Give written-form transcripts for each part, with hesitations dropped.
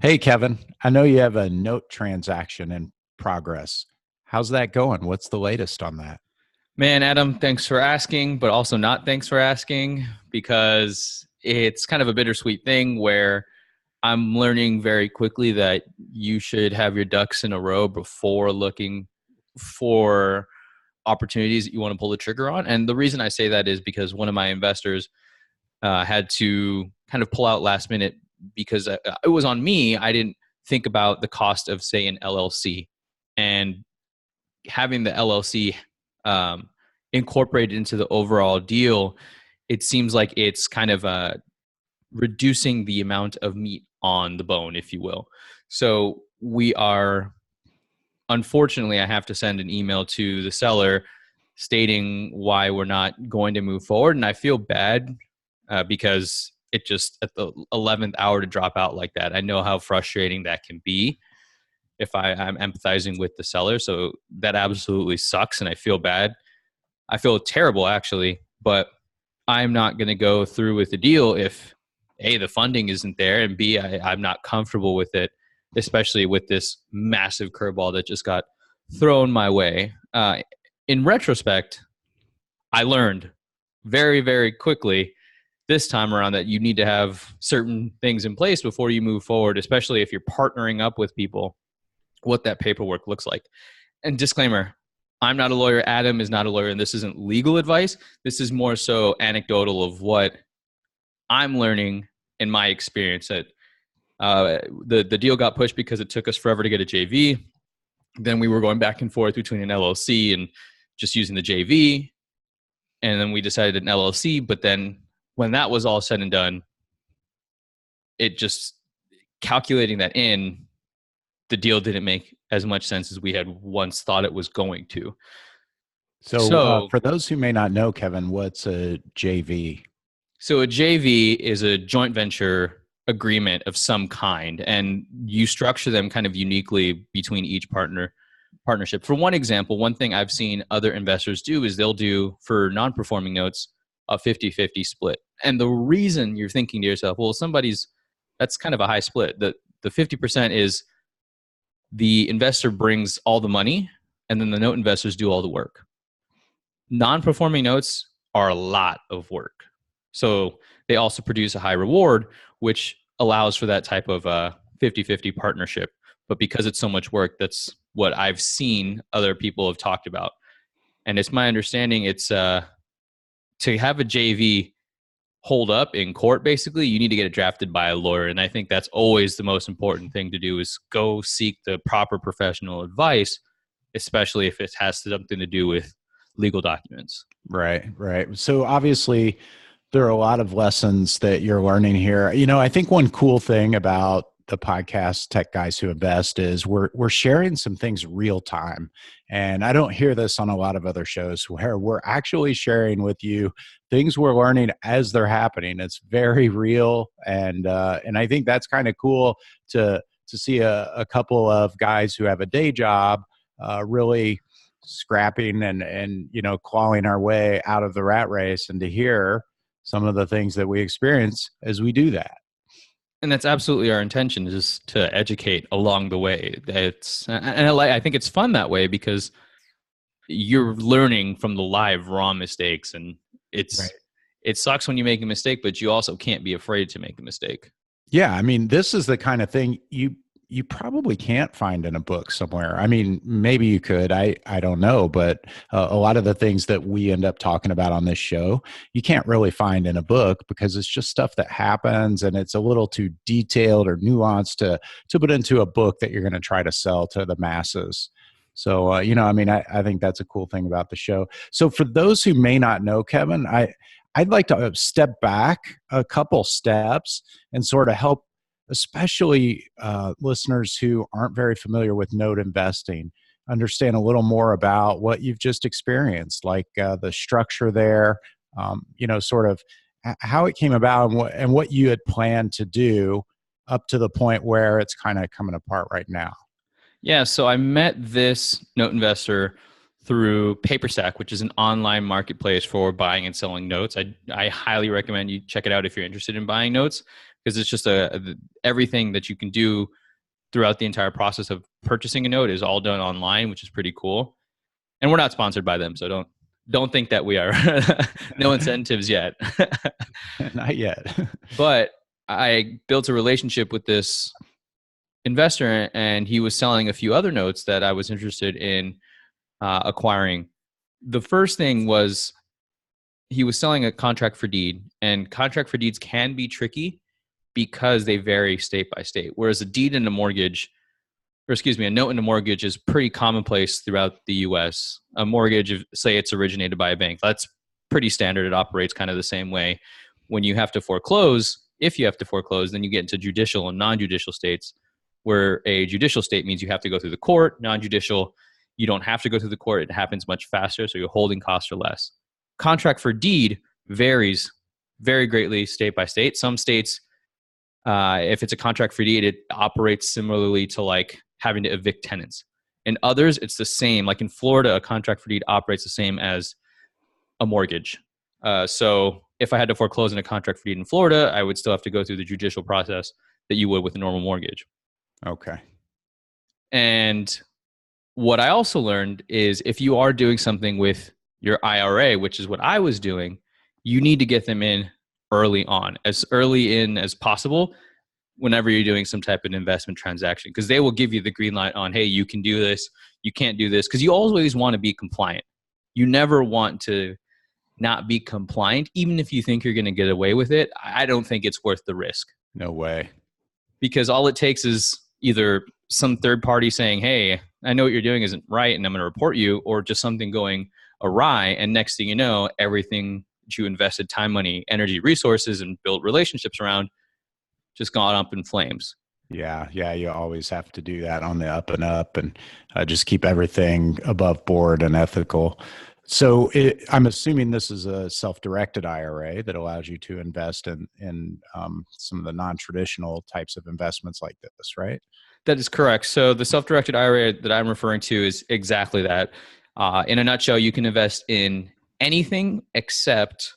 Hey, Kevin, I know you have a note transaction in progress. How's that going? What's the latest on that? Man, Adam, thanks for asking, but also not thanks for asking because it's kind of a bittersweet thing where I'm learning very quickly that you should have your ducks in a row before looking for opportunities that you want to pull the trigger on. And the reason I say that is because one of my investors had to kind of pull out last minute because it was on me. I didn't think about the cost of, say, an LLC. And having the LLC incorporated into the overall deal, it seems like it's kind of reducing the amount of meat on the bone, if you will. So we are, unfortunately, I have to send an email to the seller stating why we're not going to move forward. And I feel bad because it just at the 11th hour to drop out like that. I know how frustrating that can be if I'm empathizing with the seller. So that absolutely sucks. And I feel bad. I feel terrible actually, but I'm not going to go through with the deal if A, the funding isn't there, and B, I'm not comfortable with it, especially with this massive curveball that just got thrown my way. In retrospect, I learned very, very quickly this time around that you need to have certain things in place before you move forward, especially if you're partnering up with people, what that paperwork looks like. And disclaimer, I'm not a lawyer. Adam is not a lawyer, and this isn't legal advice. This is more so anecdotal of what I'm learning in my experience. That the deal got pushed because it took us forever to get a JV. Then we were going back and forth between an LLC and just using the JV, and then we decided an LLC. But then when that was all said and done, it just calculating that in, the deal didn't make as much sense as we had once thought it was going to. So, So, for those who may not know, Kevin, what's a JV? so a JV is a joint venture agreement of some kind, and you structure them kind of uniquely between each partnership. For one example, one thing I've seen other investors do is they'll do for non-performing notes a 50-50 split. And the reason you're thinking to yourself, well, that's kind of a high split. The 50% is the investor brings all the money and then the note investors do all the work. Non-performing notes are a lot of work. So they also produce a high reward, which allows for that type of 50-50 partnership. But because it's so much work, that's what I've seen other people have talked about. And it's my understanding it's to have a JV hold up in court, basically, you need to get it drafted by a lawyer. And I think that's always the most important thing to do is go seek the proper professional advice, especially if it has something to do with legal documents. Right, right. So, obviously, there are a lot of lessons that you're learning here. I think one cool thing about the podcast Tech Guys Who Invest is we're sharing some things real time. And I don't hear this on a lot of other shows where we're actually sharing with you things we're learning as they're happening. It's very real, and I think that's kind of cool to see a couple of guys who have a day job really scrapping and clawing our way out of the rat race, and to hear some of the things that we experience as we do that. And that's absolutely our intention, is to educate along the way. I think it's fun that way because you're learning from the live raw mistakes, and Right. it sucks when you make a mistake, but you also can't be afraid to make a mistake. Yeah, I mean, this is the kind of thing you probably can't find in a book somewhere. I mean, maybe you could. I don't know, but a lot of the things that we end up talking about on this show, you can't really find in a book because it's just stuff that happens, and it's a little too detailed or nuanced to put into a book that you're going to try to sell to the masses. So, I mean, I think that's a cool thing about the show. So, for those who may not know, Kevin, I'd like to step back a couple steps and sort of help, especially listeners who aren't very familiar with note investing, understand a little more about what you've just experienced, like the structure there, sort of how it came about and what you had planned to do up to the point where it's kind of coming apart right now. Yeah, so I met this note investor through PaperStack, which is an online marketplace for buying and selling notes. I highly recommend you check it out if you're interested in buying notes. because it's just everything that you can do throughout the entire process of purchasing a note is all done online, which is pretty cool. And we're not sponsored by them, so don't think that we are. No incentives yet. Not yet. But I built a relationship with this investor, and he was selling a few other notes that I was interested in acquiring. The first thing was he was selling a contract for deed, and contract for deeds can be tricky because they vary state by state. Whereas a deed and a mortgage, or excuse me, a note and a mortgage is pretty commonplace throughout the US. A mortgage, if, say it's originated by a bank, that's pretty standard. It operates kind of the same way. When you have to foreclose, if you have to foreclose, then you get into judicial and non-judicial states, where a judicial state means you have to go through the court. Non-judicial, you don't have to go through the court. It happens much faster, so your holding costs are less. Contract for deed varies very greatly state by state. Some states, if it's a contract for deed, it operates similarly to like having to evict tenants. In others, it's the same. Like in Florida, a contract for deed operates the same as a mortgage. So if I had to foreclose in a contract for deed in Florida, I would still have to go through the judicial process that you would with a normal mortgage. Okay. And what I also learned is if you are doing something with your IRA, which is what I was doing, you need to get them in early on, as early in as possible whenever you're doing some type of investment transaction, because they will give you the green light on, hey, you can do this, you can't do this, because you always want to be compliant. You never want to not be compliant, even if you think you're going to get away with it. I don't think it's worth the risk. No way. Because all it takes is either some third party saying, hey, I know what you're doing isn't right and I'm going to report you, or just something going awry. And next thing you know, everything that you invested time, money, energy, resources, and built relationships around just gone up in flames. Yeah. You always have to do that on the up and up, and just keep everything above board and ethical. So I'm assuming this is a self-directed IRA that allows you to invest in some of the non-traditional types of investments like this, right? That is correct. So the self-directed IRA that I'm referring to is exactly that. In a nutshell, you can invest in anything except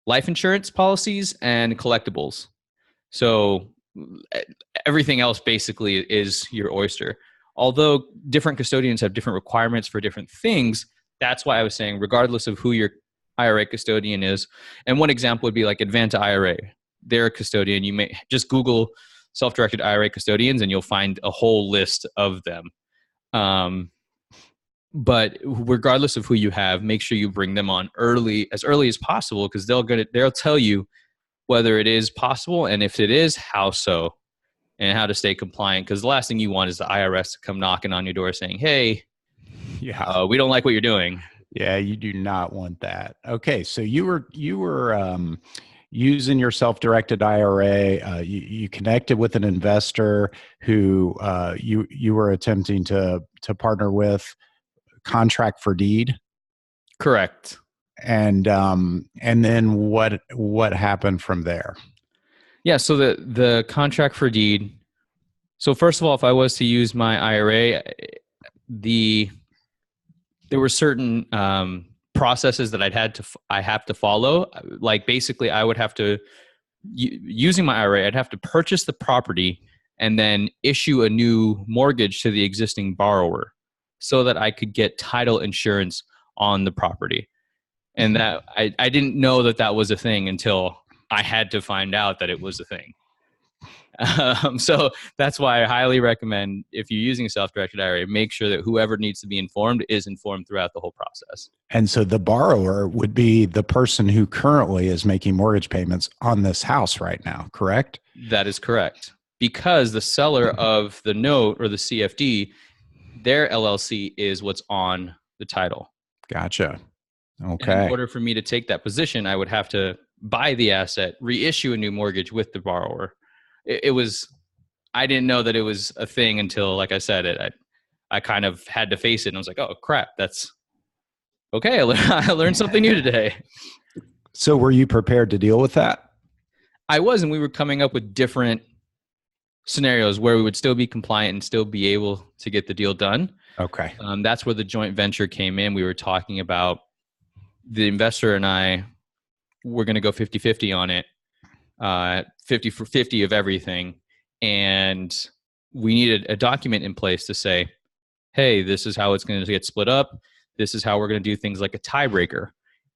life insurance policies and collectibles. So everything else basically is your oyster. Although different custodians have different requirements for different things, that's why I was saying, regardless of who your IRA custodian is. And one example would be like Advanta IRA. They're a custodian. You may just Google self-directed IRA custodians and you'll find a whole list of them. But regardless of who you have, make sure you bring them on as early as possible, because they'll tell you whether it is possible, and if it is, how so, and how to stay compliant. Because the last thing you want is the IRS to come knocking on your door saying, hey, we don't like what you're doing. Yeah, you do not want that. Okay, so you were using your self-directed IRA. You connected with an investor who you were attempting to partner with, contract for deed. Correct. And then what happened from there? Yeah, so the contract for deed. So first of all, if I was to use my IRA, there were certain processes that I have to follow. Like basically, I would have to using my IRA, I'd have to purchase the property and then issue a new mortgage to the existing borrower, so that I could get title insurance on the property. And that I didn't know that was a thing until I had to find out that it was a thing. So that's why I highly recommend, if you're using a self-directed IRA, make sure that whoever needs to be informed is informed throughout the whole process. And so the borrower would be the person who currently is making mortgage payments on this house right now, correct? That is correct. Because the seller of the note or the CFD, their LLC is what's on the title. Gotcha. Okay. And in order for me to take that position, I would have to buy the asset, reissue a new mortgage with the borrower. I didn't know that it was a thing until, like I said, I kind of had to face it. And I was like, oh, crap, that's okay. I learned something new today. So were you prepared to deal with that? I was, and we were coming up with different scenarios where we would still be compliant and still be able to get the deal done. Okay. That's where the joint venture came in. We were talking about the investor and I were going to go 50-50 on it. 50 for 50 of everything. And we needed a document in place to say, hey, this is how it's going to get split up. This is how we're going to do things like a tiebreaker.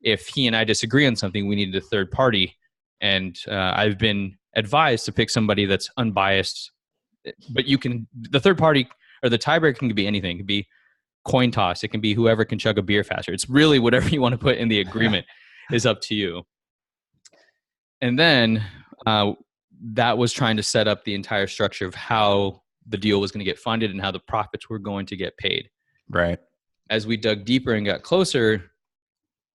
If he and I disagree on something, we needed a third party. And I've been advised to pick somebody that's unbiased. But the third party or the tiebreaker can be anything. It can be coin toss. It can be whoever can chug a beer faster. It's really whatever you want to put in the agreement is up to you. And then that was trying to set up the entire structure of how the deal was going to get funded and how the profits were going to get paid. Right. As we dug deeper and got closer,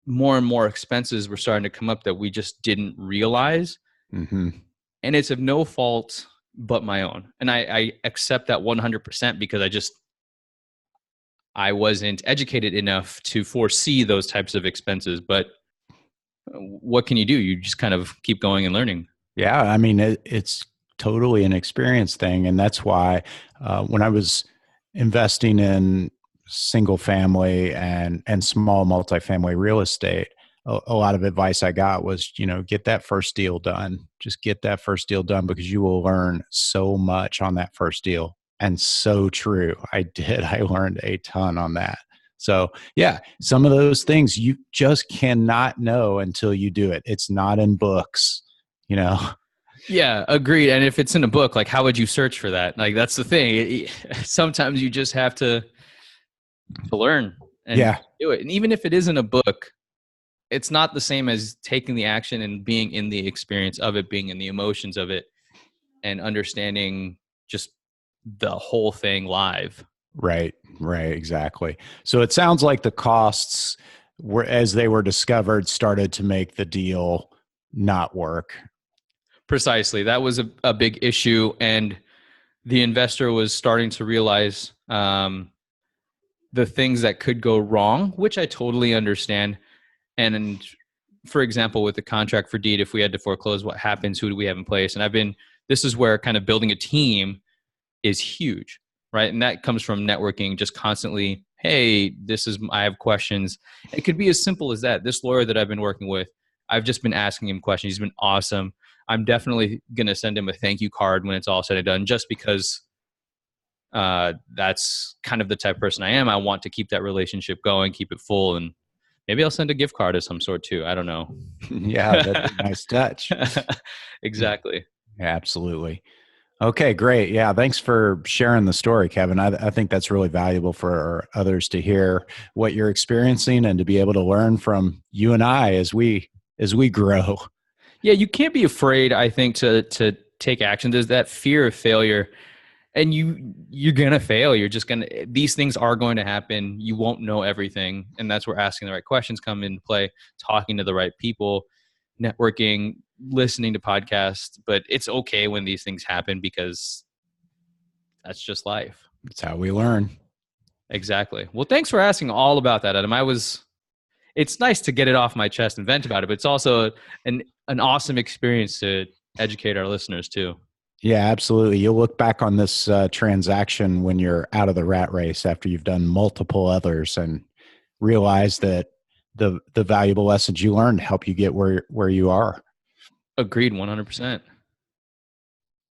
more and more expenses were starting to come up that we just didn't realize. Mm-hmm. And it's of no fault but my own. And I accept that 100% because I wasn't educated enough to foresee those types of expenses. But what can you do? You just kind of keep going and learning. Yeah, I mean, it's totally an experience thing. And that's why when I was investing in single family and small multifamily real estate, a lot of advice I got was, get that first deal done. Just get that first deal done because you will learn so much on that first deal. And so true. I did. I learned a ton on that. So yeah, some of those things you just cannot know until you do it. It's not in books, Yeah, agreed. And if it's in a book, like how would you search for that? Like that's the thing. Sometimes you just have to learn and do it. And even if it isn't a book, it's not the same as taking the action and being in the experience of it, being in the emotions of it, and understanding just the whole thing live. Right, exactly. So it sounds like the costs were, as they were discovered, started to make the deal not work. Precisely. That was a big issue. And the investor was starting to realize the things that could go wrong, which I totally understand. And for example, with the contract for deed, if we had to foreclose, what happens? Who do we have in place? And this is where kind of building a team is huge, right? And that comes from networking, just constantly, hey, I have questions. It could be as simple as that. This lawyer that I've been working with, I've just been asking him questions. He's been awesome. I'm definitely going to send him a thank you card when it's all said and done, just because that's kind of the type of person I am. I want to keep that relationship going, keep it full, and maybe I'll send a gift card of some sort too. I don't know. Yeah, that'd be a nice touch. Exactly. Yeah, absolutely. Okay, great. Yeah, thanks for sharing the story, Kevin. I think that's really valuable for others to hear what you're experiencing and to be able to learn from you and I as we grow. Yeah, you can't be afraid, I think, to take action. There's that fear of failure, and you're gonna fail. These things are going to happen. You won't know everything, and that's where asking the right questions come into play, talking to the right people, networking, listening to podcasts. But it's okay when these things happen because that's just life. That's how we learn. Exactly. Well, thanks for asking all about that, Adam. It's nice to get it off my chest and vent about it, but it's also an awesome experience to educate our listeners too. Yeah, absolutely. You'll look back on this transaction when you're out of the rat race after you've done multiple others and realize that the valuable lessons you learned help you get where you are. Agreed, 100%.